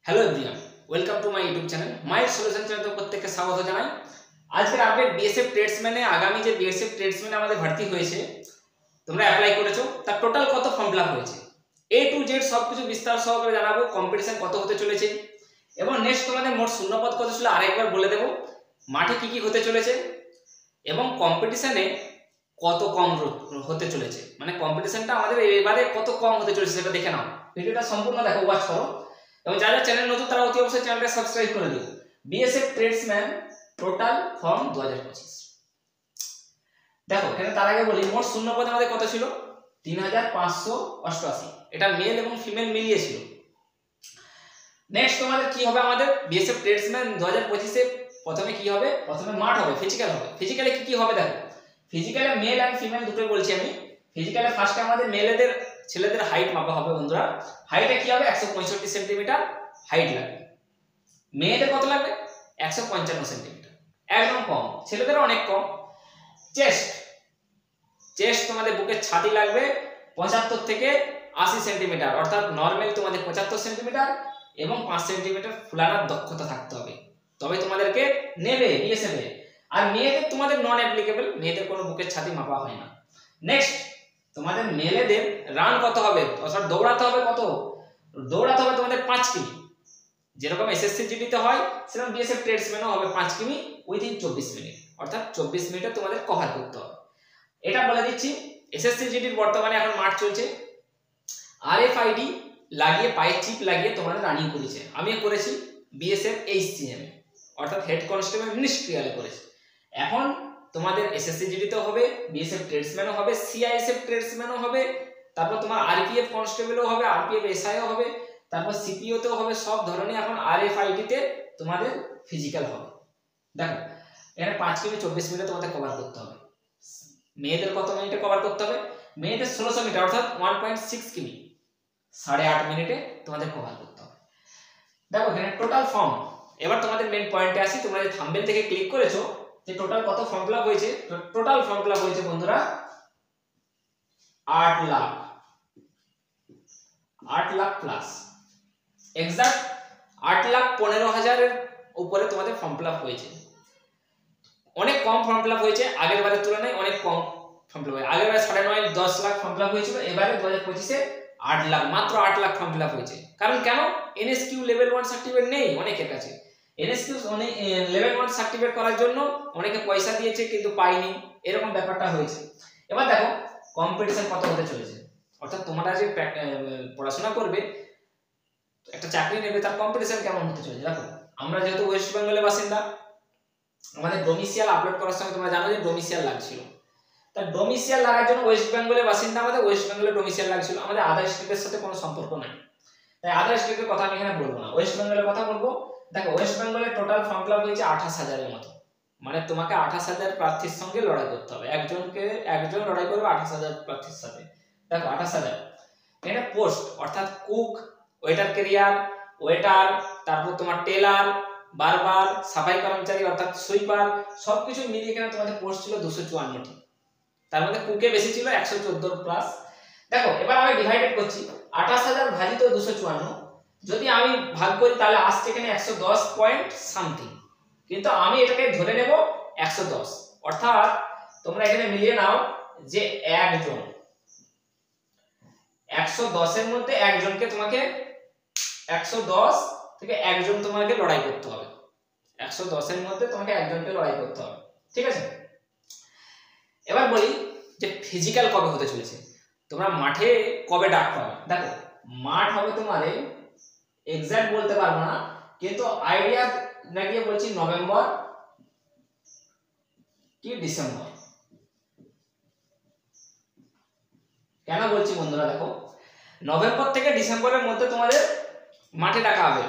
Hello everyone, welcome to my YouTube channel my solution চ্যানেলে প্রত্যেককে স্বাগত জানাই। আজকের আপডেট বিএসএফ ট্রেডসম্যানে আগামী যে বিএসএফ ট্রেডসম্যানে আমাদের ভর্তি হয়েছে, তোমরা অ্যাপ্লাই করেছো, তার টোটাল কত ফর্ম ফিল আপ হয়েছে এ টু জেড সবকিছু বিস্তার সহকারে জানাবো। কম্পিটিশন কত হতে চলেছে এবং নেক্সট তোমাদের মোট শূন্যপদ কত ছিল আরেকবার বলে দেবো। মাঠে কি কি হতে চলেছে এবং কম্পিটিশনে কত কম হতে চলেছে, মানে কম্পিটিশনটা আমাদের এবারে কত কম হতে চলেছে সেটা দেখে নাও। ভিডিওটা সম্পূর্ণ দেখো, ওয়াচ করো এবং যারা চ্যানেল নতুন তারা অতি অবশ্যই চ্যানেলটা সাবস্ক্রাইব করে দিও। BSF tradesman total form 2025। দেখো এখানে তার আগে বলি মোট শূন্যপদ আমাদের কত ছিল 3588, এটা মেল এবং ফিমেল মিলিয়ে ছিল। নেক্সট তোমাদের কি হবে আমাদের বিএসএফ ট্রেডসম্যান 2025 এ প্রথমে কি হবে, প্রথমে মাঠ হবে, ফিজিক্যাল হবে। ফিজিক্যালে কি কি হবে দেখো, ফিজিক্যালে মেল এন্ড ফিমেল দুটোই বলছি আমি। ফিজিক্যালে ফার্স্টে আমাদের মেলেদের ছেলেদের হাইট মাপা হবে বন্ধুরা। হাইটে কি হবে 165 সেন্টিমিটার হাইট লাগবে। মেয়েদের কত লাগবে 155 সেন্টিমিটার, একদম কম, ছেলেদের অনেক কম। চেস্ট তোমাদের বুকের ছাতি লাগবে 75 থেকে 80 সেন্টিমিটার, অর্থাৎ নরমাল তোমাদের 75 সেন্টিমিটার এবং 5 সেন্টিমিটার ফুলানোর দক্ষতা থাকতে হবে, তবে তোমাদেরকে নেবে বিএসএফ এ। আর মেয়েদের তোমাদের নন অ্যাপ্লিকেবল, মেয়েদের কোনো বুকের ছাতি মাপা হয় না। নেক্সট তোমাদের মেলেদের রান কত হবে, অর্থাৎ দৌড়াতে হবে কত, দৌড়াতে হবে তোমাদের 5 কিমি। যেরকম এসএসসি জিডিতে হয় সেরকম বিএসএফ ট্রেডসম্যানও হবে 5 কিমি উইদিন 24 মিনিট, অর্থাৎ 24 মিনিটে তোমাদের কভার করতে হবে। এটা বলে দিচ্ছি। এসএসসি জিডির বর্তমানে এখন মাঠ চলছে, আরএফআইডি লাগিয়ে পায়ে চিপ লাগিয়ে তোমাদের রানিং করেছে। আমিও করেছি বিএসএফ এইচসিএম, অর্থাৎ হেড কনস্টেবল মিনিস্ট্রিয়ালে করেছি। এখন তোমাদের এসএসসি জিডিতেও হবে, বিএসএফ ট্রেডসম্যানও হবে, সিআইএসএফ ট্রেডসম্যানও হবে, তারপর তোমার আরপিএফ কনস্টেবলও হবে, আরপিএফ এসআইও হবে, তারপর সিপিও তেও হবে। সব ধরনের এখন আরএফআইডি তে তোমাদের ফিজিক্যাল হবে। দেখো এখানে 5 কিমি 24 মিনিটে তোমাদের কভার করতে হবে। মেয়েদের কত মিনিটে কভার করতে হবে, মেয়েদের 1600 মিটার অর্থাৎ 1.6 কিমি 8.5 মিনিটে তোমাদের কভার করতে হবে। দেখো এখানে টোটাল ফর্ম। এবার তোমাদের মেইন পয়েন্টে আসি। তোমরা যে থাম্বনেল থেকে ক্লিক করেছো যে টোটাল কত ফর্ম ফিল আপ হয়েছে, টোটাল ফর্ম ফিল আপ হয়েছে বন্ধুরা 8 লাখ প্লাস, এক্সাক্ট 8,15,000 এর উপরে তোমাদের ফর্ম ফিল আপ হয়েছে। অনেক কম ফর্ম ফিল আপ হয়েছে আগের বারের তুলনায়, অনেক কম ফর্ম ফিল আপ হয়েছে। আগের বারে 9.5-10 লাখ ফর্ম ফিল আপ হয়েছিল, এবারে 2025 এ 8 লাখ, মাত্র 8 লাখ ফর্ম ফিল আপ হয়েছে। কারণ কেন, এনএসকিউ লেভেল 1 সার্টিফিকেট নেই অনেকের কাছে। এনএসকিউ লেভেল 1 সার্টিফিকেট করার জন্য অনেকে পয়সা দিয়েছে কিন্তু পায়নি, এরকম ব্যাপারটা হয়েছে। এবার দেখো কম্পিটিশন কত হতে চলেছে, অর্থাৎ তোমরা যে পড়াশোনা করবে, একটা চাকরি নেবে, তার কম্পিটিশন কেমন হতে চলেছে। দেখো আমরা যেহেতু ওয়েস্ট বেঙ্গলের বাসিন্দা, আমাদের ডোমিসিয়াল আপলোড করার সময় তোমরা জানো যে ডোমিসিয়াল লাগছিল। তা ডোমিসিয়াল লাগার জন্য ওয়েস্ট বেঙ্গলের বাসিন্দা, আমাদের ওয়েস্ট বেঙ্গলের ডোমিসিয়াল লাগছিল, আমাদের আদার স্টেটের সাথে কোনো সম্পর্ক নাই। তাই আদার স্টেটের কথা আমি এখানে বলবো না, ওয়েস্ট বেঙ্গলের কথা বলবো। দেখো ওয়েস্ট বেঙ্গলের টোটাল ফর্ম ফিল আপ হয়েছে 28,000 এর মতো, মানে তোমাকে 28,000 প্রার্থীর সঙ্গে লড়াই করতে হবে। একজন লড়াই করবে 28,000 প্রার্থীর সাথে। দেখো 28,000 এটা পোস্ট, অর্থাৎ কুক, ওয়েটার ক্যারিয়ার, ওয়েটার, তারপর তোমার টেলার, বারবার, সাফাই কর্মচারী অর্থাৎ সুইপার, সবকিছু মিলিয়ে এখানে তোমাদের পোস্ট ছিল 254টি। তার মধ্যে কুকে বেশি ছিল 114 প্লাস। দেখো এবার আমি ডিভাইডেড করছি, 28,000 ভাজিত 254, যদি আমি ভাগ করি তাহলে আসছে এখানে 110 পয়েন্ট সামথিং, কিন্তু আমি এটাকে ধরে নেব 110, অর্থাৎ তোমরা এখানে মিলিয়ে নাও যে 110 এর মধ্যে একজনকে তোমাকে 110 থেকে একজন তোমাকে লড়াই করতে হবে। 110 এর মধ্যে তোমাকে একজনকে লড়াই করতে হবে, ঠিক আছে। এবার বলি যে ফিজিক্যাল কবে হতে চলেছে, তোমরা মাঠে কবে ডাক পাবে। দেখো মাঠ হবে তোমাদের এক্সাক্ট বলতে পারবো না, কিন্তু আইডিয়া লাগিয়ে বলছি নভেম্বর কি ডিসেম্বর। কেন বলছি বন্ধুরা, দেখো নভেম্বর থেকে ডিসেম্বরের মধ্যে তোমাদের মাঠে ডাকা হবে।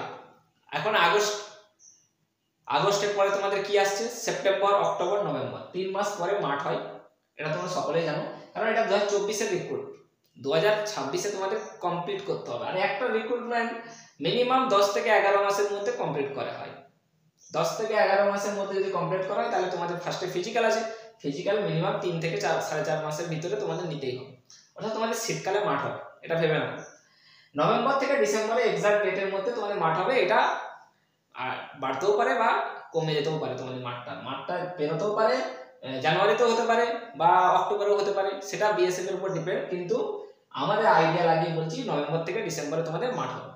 এখন আগস্টের পরে তোমাদের কি আসছে, সেপ্টেম্বর, অক্টোবর, নভেম্বর, 3 মাস পরে মাঠ হয়। এটা তোমরা সকলেই জানো, কারণ এটা 2024 এর রিক্রুট, 2026 এ তোমাদের কমপ্লিট করতে হবে। আর একটা রিক্রুটমেন্ট মিনিমাম 10 থেকে 11 মাসের মধ্যে কমপ্লিট করা হয়। 10 থেকে 11 মাসের মধ্যে যদি কমপ্লিট করা হয় তাহলে তোমাদের ফার্স্টে ফিজিক্যাল আছে, ফিজিক্যাল মিনিমাম 3 থেকে 4 সাড়ে 4 মাসের ভিতরে তোমাদের নিতেই হবে, অর্থাৎ তোমাদের শীতকালে মাঠ হবে, এটা ভেবে নাও। নভেম্বর থেকে ডিসেম্বরে এক্সাক্ট ডেটের মধ্যে তোমাদের মাঠ হবে। এটা বাড়তেও পারে বা কমে যেতেও পারে, তোমাদের মাঠটা বেরোতেও পারে, জানুয়ারিতেও হতে পারে বা অক্টোবরেও হতে পারে, সেটা বিএসএফ এর উপর ডিপেন্ড। কিন্তু আমাদের আইডিয়া লাগিয়ে বলছি নভেম্বর থেকে ডিসেম্বরে তোমাদের মাঠ হবে।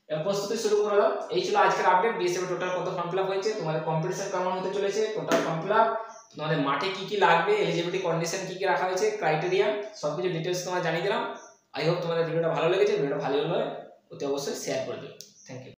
এবার প্রস্তুতি শুরু করলাম। এই ছিল আজকের আপডেট। বিএসএফ টোটাল কত ফর্ম ফিল আপ হয়েছে, তোমাদের কম্পিটিশন কেমন হতে চলেছে, টোটাল ফর্ম ফিল আপ, তোমাদের মাঠে কি কি লাগবে, এলিজিবিলিটি কন্ডিশন কি কি রাখা হয়েছে, ক্রাইটেরিয়া, সবকিছু ডিটেলস তোমাদের জানিয়ে দিলাম। আই হোপ তোমাদের ভিডিওটা ভালো লেগেছে। ভিডিওটা ভালো হলে অতি অবশ্যই শেয়ার করে দিও। Thank you.